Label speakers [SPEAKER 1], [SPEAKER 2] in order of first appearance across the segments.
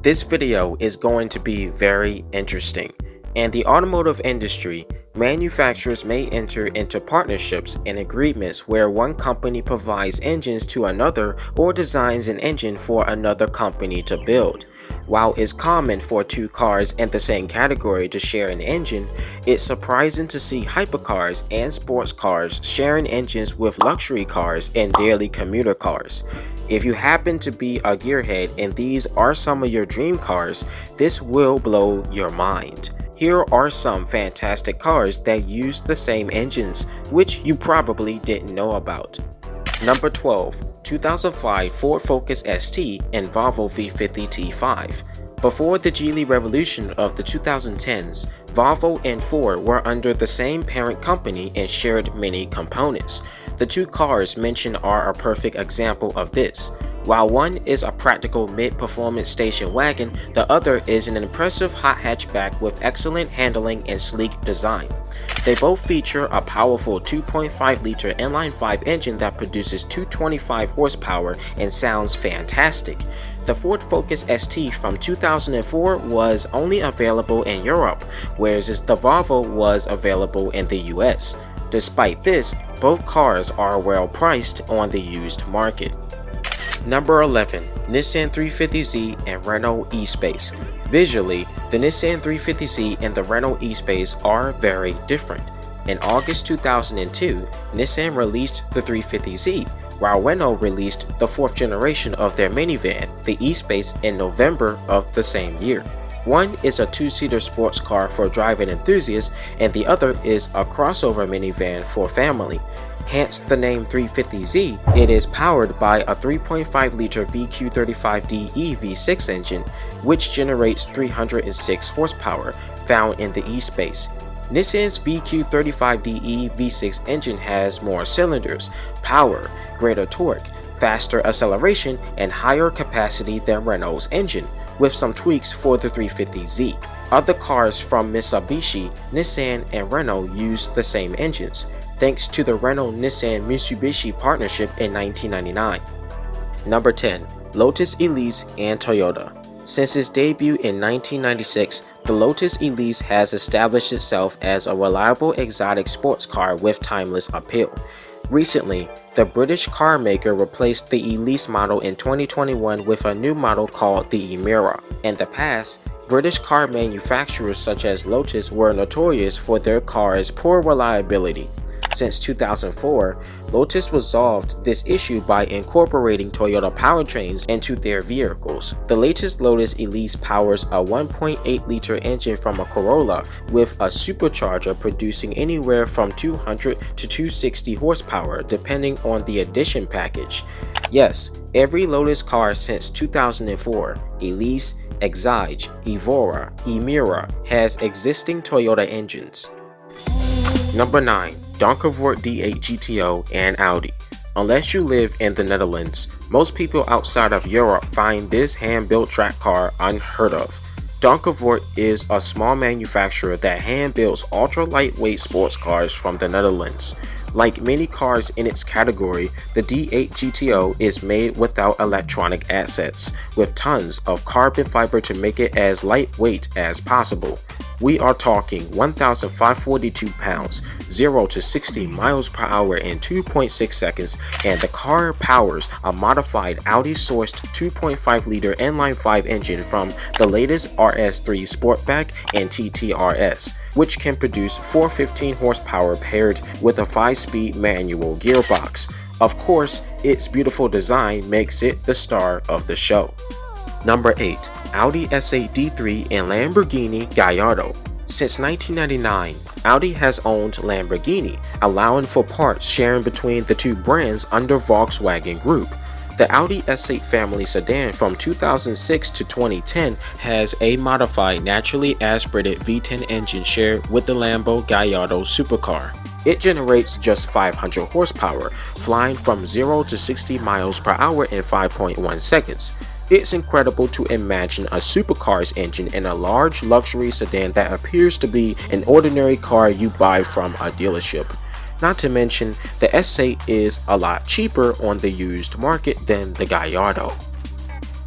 [SPEAKER 1] This video is going to be very interesting. In the automotive industry, manufacturers may enter into partnerships and agreements where one company provides engines to another or designs an engine for another company to build. While it's common for two cars in the same category to share an engine, it's surprising to see hypercars and sports cars sharing engines with luxury cars and daily commuter cars. If you happen to be a gearhead and these are some of your dream cars, this will blow your mind. Here are some fantastic cars that use the same engines, which you probably didn't know about. Number 12. 2005 Ford Focus ST and Volvo V50 T5. Before the Geely revolution of the 2010s, Volvo and Ford were under the same parent company and shared many components. The two cars mentioned are a perfect example of this. While one is a practical mid-performance station wagon, the other is an impressive hot hatchback with excellent handling and sleek design. They both feature a powerful 2.5-liter inline-5 engine that produces 225 horsepower and sounds fantastic. The Ford Focus ST from 2004 was only available in Europe, whereas the Volvo was available in the US. Despite this, both cars are well priced on the used market. Number 11. Nissan 350Z and Renault Espace. Visually, the Nissan 350Z and the Renault Espace are very different. In August 2002, Nissan released the 350Z, while Renault released the fourth generation of their minivan, the Espace, in November of the same year. One is a two-seater sports car for driving enthusiasts, and the other is a crossover minivan for family. Hence the name 350Z. It is powered by a 3.5-liter VQ35DE V6 engine, which generates 306 horsepower, found in the eSpace. Nissan's VQ35DE V6 engine has more cylinders, power, greater torque, faster acceleration, and higher capacity than Renault's engine, with some tweaks for the 350Z. Other cars from Mitsubishi, Nissan, and Renault use the same engines, thanks to the Renault-Nissan-Mitsubishi partnership in 1999. Number 10. Lotus Elise and Toyota. Since its debut in 1996, the Lotus Elise has established itself as a reliable exotic sports car with timeless appeal. Recently, the British car maker replaced the Elise model in 2021 with a new model called the Emira. In the past, British car manufacturers such as Lotus were notorious for their cars' poor reliability. Since 2004, Lotus resolved this issue by incorporating Toyota powertrains into their vehicles. The latest Lotus Elise powers a 1.8-liter engine from a Corolla with a supercharger producing anywhere from 200 to 260 horsepower depending on the edition package. Yes, every Lotus car since 2004, Elise, Exige, Evora, Emira, has existing Toyota engines. Number 9. Dort D8 GTO and Audi. Unless you live in the Netherlands, most people outside of Europe find this hand-built track car unheard of. Dort is a small manufacturer that hand-builds ultra-lightweight sports cars from the Netherlands. Like many cars in its category, the D8 GTO is made without electronic assets, with tons of carbon fiber to make it as lightweight as possible. We are talking 1,542 pounds, 0 to 60 miles per hour in 2.6 seconds, and the car powers a modified Audi-sourced 2.5-liter inline-5 engine from the latest RS3 Sportback and TTRS, which can produce 415 horsepower paired with a 5-speed manual gearbox. Of course, its beautiful design makes it the star of the show. Number 8. Audi S8 D3 and Lamborghini Gallardo. Since 1999, Audi has owned Lamborghini, allowing for parts sharing between the two brands under Volkswagen Group. The Audi S8 family sedan from 2006 to 2010 has a modified naturally aspirated V10 engine shared with the Lambo Gallardo supercar. It generates just 500 horsepower, flying from 0 to 60 miles per hour in 5.1 seconds. It's incredible to imagine a supercar's engine in a large luxury sedan that appears to be an ordinary car you buy from a dealership. Not to mention, the S8 is a lot cheaper on the used market than the Gallardo.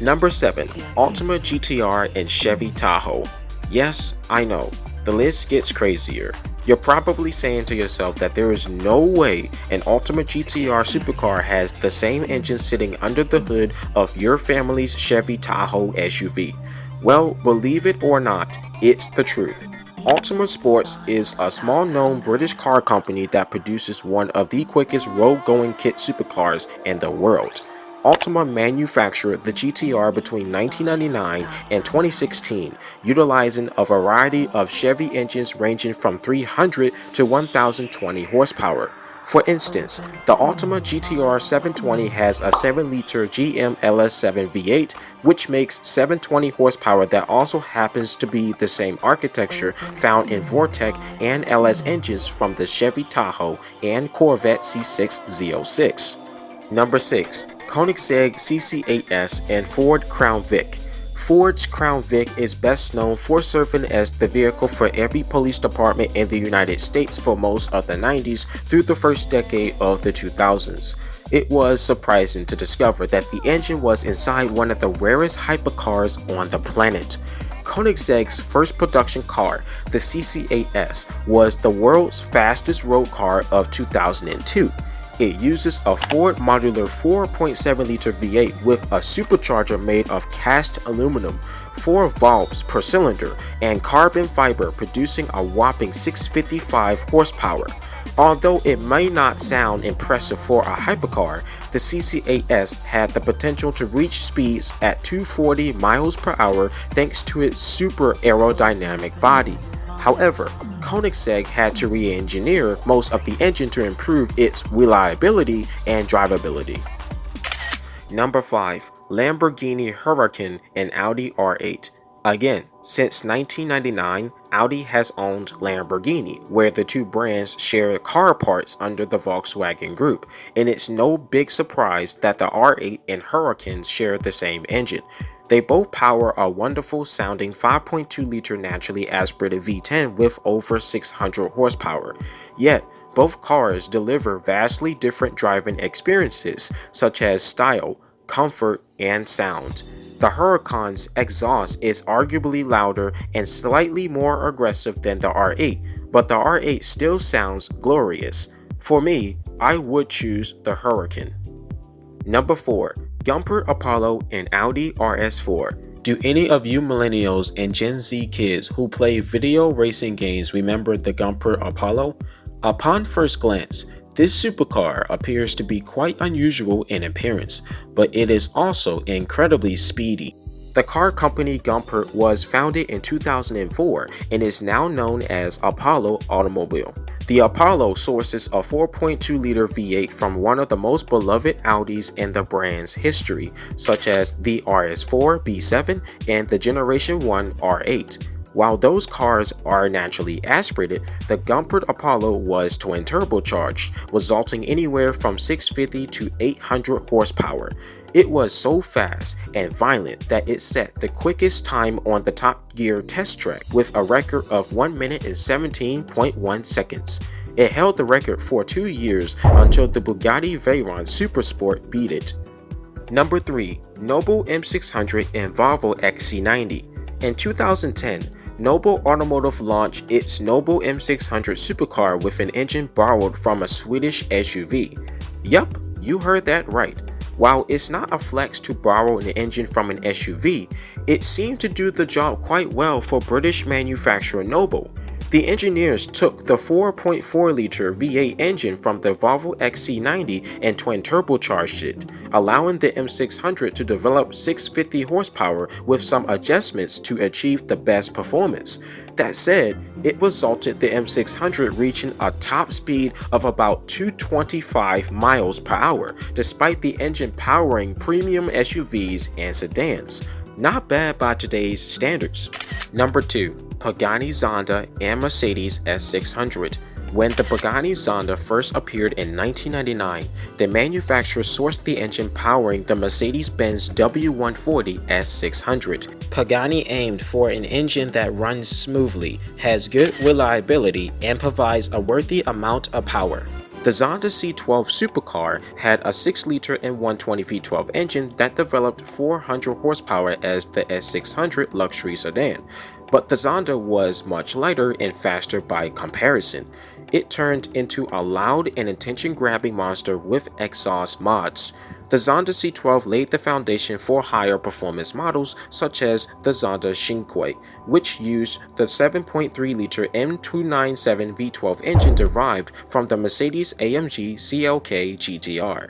[SPEAKER 1] Number 7. Ultima GTR and Chevy Tahoe. Yes, I know, the list gets crazier. You're probably saying to yourself that there is no way an Ultima GTR supercar has the same engine sitting under the hood of your family's Chevy Tahoe SUV. Well, believe it or not, it's the truth. Ultima Sports is a small-known British car company that produces one of the quickest road-going kit supercars in the world. Ultima manufactured the GTR between 1999 and 2016, utilizing a variety of Chevy engines ranging from 300 to 1020 horsepower. For instance, the Ultima GTR 720 has a 7-liter GM LS7 V8, which makes 720 horsepower that also happens to be the same architecture found in Vortec and LS engines from the Chevy Tahoe and Corvette C6 Z06. Number 6. Koenigsegg CC8S and Ford Crown Vic. Ford's Crown Vic is best known for serving as the vehicle for every police department in the United States for most of the 90s through the first decade of the 2000s. It was surprising to discover that the engine was inside one of the rarest hypercars on the planet. Koenigsegg's first production car, the CC8S, was the world's fastest road car of 2002. It uses a Ford modular 4.7-liter V8 with a supercharger made of cast aluminum, 4 valves per cylinder, and carbon fiber, producing a whopping 655 horsepower. Although it may not sound impressive for a hypercar, the CC8S had the potential to reach speeds at 240 miles per hour thanks to its super aerodynamic body. However, Koenigsegg had to re-engineer most of the engine to improve its reliability and drivability. Number 5. Lamborghini Hurrican and Audi R8. Again, since 1999, Audi has owned Lamborghini, where the two brands share car parts under the Volkswagen Group, and it's no big surprise that the R8 and Hurricane share the same engine. They both power a wonderful sounding 5.2-liter naturally aspirated V10 with over 600 horsepower. Yet, both cars deliver vastly different driving experiences, such as style, comfort, and sound. The Huracan's exhaust is arguably louder and slightly more aggressive than the R8, but the R8 still sounds glorious. For me, I would choose the Hurricane. Number 4. Gumpert Apollo and Audi RS4. Do any of you millennials and Gen Z kids who play video racing games remember the Gumpert Apollo? Upon first glance, this supercar appears to be quite unusual in appearance, but it is also incredibly speedy. The car company Gumpert was founded in 2004 and is now known as Apollo Automobile. The Apollo sources a 4.2-liter V8 from one of the most beloved Audis in the brand's history, such as the RS4 B7 and the Generation 1 R8. While those cars are naturally aspirated, the Gumpert Apollo was twin turbocharged, resulting anywhere from 650 to 800 horsepower. It was so fast and violent that it set the quickest time on the Top Gear test track with a record of 1 minute and 17.1 seconds. It held the record for 2 years until the Bugatti Veyron Supersport beat it. Number 3. Noble M600 and Volvo XC90. In 2010, Noble Automotive launched its Noble M600 supercar with an engine borrowed from a Swedish SUV. Yup, you heard that right. While it's not a flex to borrow an engine from an SUV, it seemed to do the job quite well for British manufacturer Noble. The engineers took the 4.4-liter V8 engine from the Volvo XC90 and twin turbocharged it, allowing the M600 to develop 650 horsepower with some adjustments to achieve the best performance. That said, it resulted the M600 reaching a top speed of about 225 miles per hour, despite the engine powering premium SUVs and sedans. Not bad by today's standards. Number 2. Pagani Zonda and Mercedes S600. When the Pagani Zonda first appeared in 1999, the manufacturer sourced the engine powering the Mercedes-Benz W140 S600. Pagani aimed for an engine that runs smoothly, has good reliability, and provides a worthy amount of power. The Zonda C12 supercar had a 6-liter and 120 V12 engine that developed 400 horsepower as the S600 luxury sedan, but the Zonda was much lighter and faster by comparison. It turned into a loud and attention-grabbing monster with exhaust mods. The Zonda C12 laid the foundation for higher performance models such as the Zonda Cinque, which used the 7.3-liter M297 V12 engine derived from the Mercedes-AMG CLK GTR.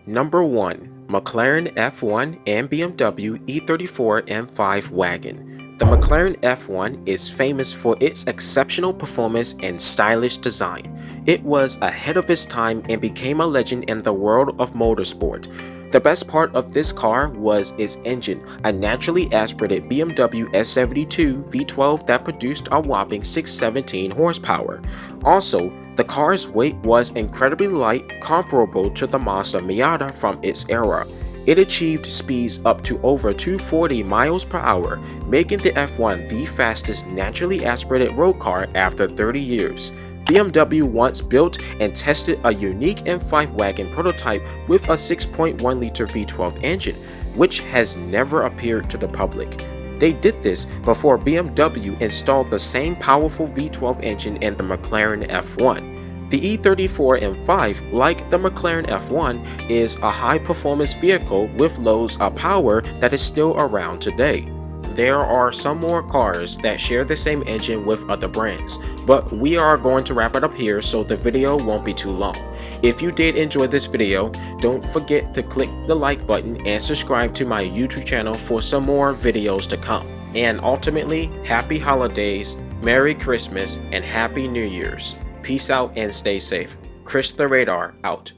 [SPEAKER 1] Number 1. McLaren F1 and BMW E34 M5 Wagon. The McLaren F1 is famous for its exceptional performance and stylish design. It was ahead of its time and became a legend in the world of motorsport. The best part of this car was its engine, a naturally aspirated BMW S72 V12 that produced a whopping 617 horsepower. Also, the car's weight was incredibly light, comparable to the Mazda Miata from its era. It achieved speeds up to over 240 miles per hour, making the F1 the fastest naturally aspirated road car after 30 years. BMW once built and tested a unique M5 wagon prototype with a 6.1-liter V12 engine, which has never appeared to the public. They did this before BMW installed the same powerful V12 engine in the McLaren F1. The E34 M5, like the McLaren F1, is a high-performance vehicle with loads of power that is still around today. There are some more cars that share the same engine with other brands, but we are going to wrap it up here so the video won't be too long. If you did enjoy this video, don't forget to click the like button and subscribe to my YouTube channel for some more videos to come. And ultimately, happy holidays, Merry Christmas, and Happy New Year's. Peace out and stay safe. Chris the Radar out.